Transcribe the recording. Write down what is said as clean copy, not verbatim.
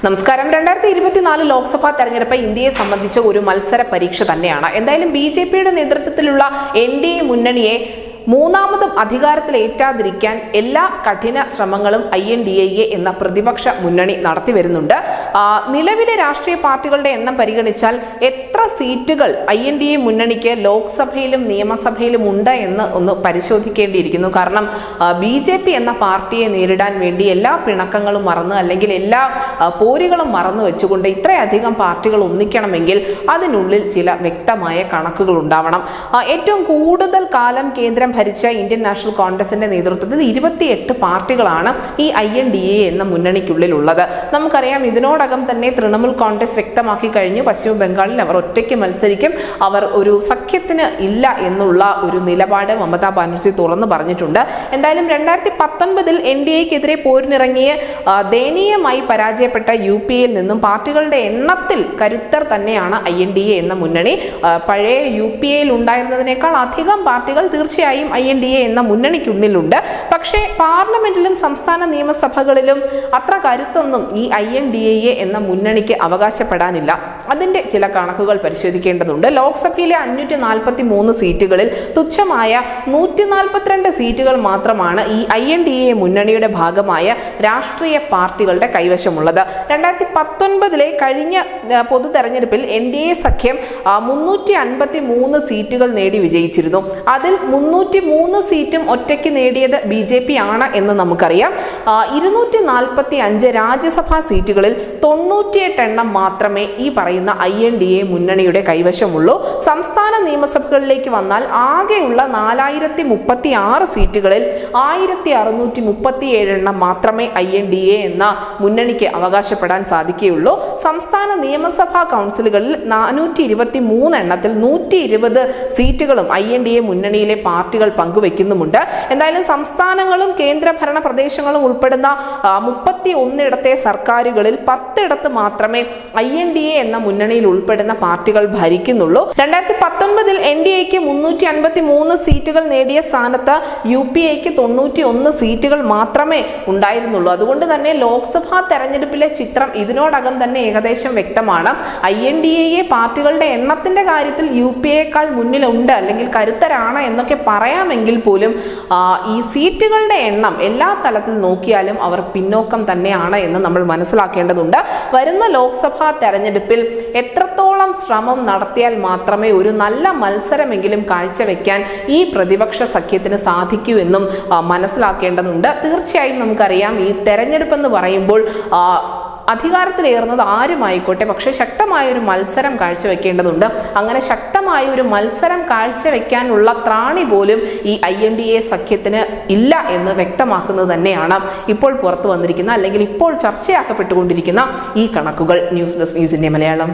നമസ്കാരം. 2024 ലോക്സഭാ തെരഞ്ഞെടുപ്പ് ഇന്ത്യയെ സംബന്ധിച്ച ഒരു മത്സര പരീക്ഷ തന്നെയാണ്. എന്തായാലും ബിജെപിയുടെ നേതൃത്വത്തിലുള്ള എൻഡിഎ മുന്നണിയെ മൂന്നാമതും അധികാരത്തിലേറ്റാതിരിക്കാൻ എല്ലാ കഠിന ശ്രമങ്ങളും INDA എന്ന പ്രതിപക്ഷ മുന്നണി നടത്തി വരുന്നുണ്ട്. നിലവിലെ രാഷ്ട്രീയ പാർട്ടികളുടെ എണ്ണം പരിഗണിച്ചാൽ എത്ര സീറ്റുകൾ INDA മുന്നണിക്ക് ലോക്സഭയിലും നിയമസഭയിലും ഉണ്ട് എന്ന് ഒന്ന് പരിശോധിക്കേണ്ടിയിരിക്കുന്നു. കാരണം BJP എന്ന പാർട്ടിയെ നേരിടാൻ വേണ്ടി എല്ലാ പിണക്കങ്ങളും മറന്ന് അല്ലെങ്കിൽ എല്ലാ പോരുകളും മറന്നു വെച്ചുകൊണ്ട് ഇത്രയധികം പാർട്ടികൾ ഒന്നിക്കണമെങ്കിൽ അതിനുള്ളിൽ ചില വ്യക്തമായ കണക്കുകൾ ഉണ്ടാവണം. ഏറ്റവും കൂടുതൽ കാലം കേന്ദ്രം ഭരിച്ച ഇന്ത്യൻ നാഷണൽ കോൺഗ്രസിന്റെ നേതൃത്വത്തിൽ 28 പാർട്ടികളാണ് ഈ INDA എന്ന മുന്നണിക്കുള്ളിൽ ഉള്ളത്. നമുക്കറിയാം, ഇതിനോടകം തന്നെ തൃണമൂൽ കോൺഗ്രസ് വ്യക്തമാക്കി കഴിഞ്ഞു പശ്ചിമ ബംഗാളിൽ അവർ ഒറ്റയ്ക്ക് മത്സരിക്കും, അവർ ഒരു സഖ്യത്തിന് ഇല്ല എന്നുള്ള ഒരു നിലപാട് മമതാ ബാനർജി തുറന്നു പറഞ്ഞിട്ടുണ്ട്. എന്തായാലും 2019 NDAക്കെതിരെ പോരിനിറങ്ങിയ ദയനീയമായി പരാജയപ്പെട്ട UPയിൽ നിന്നും പാർട്ടികളുടെ എണ്ണത്തിൽ കരുത്തർ തന്നെയാണ് INDA എന്ന മുന്നണി. പഴയ UPയിൽ ഉണ്ടായിരുന്നതിനേക്കാൾ അധികം പാർട്ടികൾ തീർച്ചയായും INDA എന്ന മുന്നണിക്കുള്ളിലുണ്ട്. പക്ഷേ പാർലമെന്റിലും സംസ്ഥാന നിയമസഭകളിലും അത്ര കരുത്തൊന്നും ഈ INDA എന്ന മുന്നണിക്ക് അവകാശപ്പെടാനില്ല. അതിന്റെ ചില കണക്കുകൾ പരിശോധിക്കേണ്ടതുണ്ട്. ലോക്സഭയിലെ 543 സീറ്റുകളിൽ തുച്ഛമായ 142 സീറ്റുകൾ മാത്രമാണ് ഈ INDA മുന്നണിയുടെ ഭാഗമായ രാഷ്ട്രീയ പാർട്ടികളുടെ കൈവശമുള്ളത്. 2019 കഴിഞ്ഞ പൊതു തെരഞ്ഞെടുപ്പിൽ NDA സഖ്യം 353 സീറ്റുകൾ നേടി വിജയിച്ചിരുന്നു. അതിൽ 303 സീറ്റും ഒറ്റയ്ക്ക് നേടിയത് BJP ആണ് എന്ന് നമുക്കറിയാം. 245 രാജ്യസഭാ സീറ്റുകളിൽ 98 എണ്ണം മാത്രമേ ഈ പറയുന്ന INDA മുന്നണിയുടെ കൈവശമുള്ളൂ. സംസ്ഥാന നിയമസഭകളിലേക്ക് വന്നാൽ ആകെയുള്ള 4036 സീറ്റുകളിൽ 1637 എണ്ണം മാത്രമേ INDA എന്ന മുന്നണിക്ക് അവകാശപ്പെടാൻ സാധിക്കുകയുള്ളൂ. സംസ്ഥാന നിയമസഭാ കൗൺസിലുകളിൽ 423 എണ്ണത്തിൽ 120 സീറ്റുകളും INDA മുന്നണിയിലെ പാർട്ടികൾ പങ്കുവെക്കുന്നുമുണ്ട്. എന്തായാലും സംസ്ഥാനങ്ങളും കേന്ദ്രഭരണ പ്രദേശങ്ങളും ഉൾപ്പെടുന്ന 31 സർക്കാരുകളിൽ 10 മാത്രമേ INDA എന്ന മുന്നണിയിൽ ഉൾപ്പെടുന്ന പാർട്ടികൾ ഭരിക്കുന്നുള്ളൂ. 2019 NDAക്ക് 353 സീറ്റുകൾ നേടിയ സ്ഥാനത്ത് UPAക്ക് 91 സീറ്റുകൾ മാത്രമേ ഉണ്ടായിരുന്നുള്ളൂ. അതുകൊണ്ട് തന്നെ ലോക്സഭാ തെരഞ്ഞെടുപ്പിലെ ചിത്രം ഇതിനോടകം തന്നെ ഏകദേശം വ്യക്തമാണ്. INDA പാർട്ടികളുടെ എണ്ണത്തിന്റെ കാര്യത്തിൽ UPAയേക്കാൾ മുന്നിലുണ്ട് അല്ലെങ്കിൽ കരുത്തരാണ് എന്നൊക്കെ പറയാമെങ്കിൽ പോലും ഈ സീറ്റുകളുടെ എണ്ണം എല്ലാ തലത്തിൽ നോക്കിയാലും അവർ പിന്നോക്കം തന്നെയാണ് എന്ന് നമ്മൾ മനസ്സിലാക്കേണ്ടതുണ്ട്. വരുന്ന ലോക്സഭാ തെരഞ്ഞെടുപ്പിൽ എത്രത്തോളം ശ്രമം നടത്തിയാൽ മാത്രമേ ഒരു നല്ല മത്സരമെങ്കിലും കാഴ്ചവെക്കാൻ ഈ പ്രതിപക്ഷ സഖ്യത്തിന് സാധിക്കൂ എന്നും മനസ്സിലാക്കേണ്ടതുണ്ട്. തീർച്ചയായും നമുക്കറിയാം, ഈ തെരഞ്ഞെടുപ്പ് എന്ന് പറയുമ്പോൾ അധികാരത്തിലേറുന്നത് ആരുമായിക്കോട്ടെ, പക്ഷെ ശക്തമായ ഒരു മത്സരം കാഴ്ചവെക്കേണ്ടതുണ്ട്. അങ്ങനെ ശക്തമായ ഒരു മത്സരം കാഴ്ചവെക്കാനുള്ള ത്രാണി പോലും ഈ INDA സഖ്യത്തിന് ഇല്ല എന്ന് വ്യക്തമാക്കുന്നത് തന്നെയാണ് ഇപ്പോൾ പുറത്തു വന്നിരിക്കുന്ന അല്ലെങ്കിൽ ഇപ്പോൾ ചർച്ചയാക്കപ്പെട്ടുകൊണ്ടിരിക്കുന്ന ഈ കണക്കുകൾ. News desk news India Malayalam.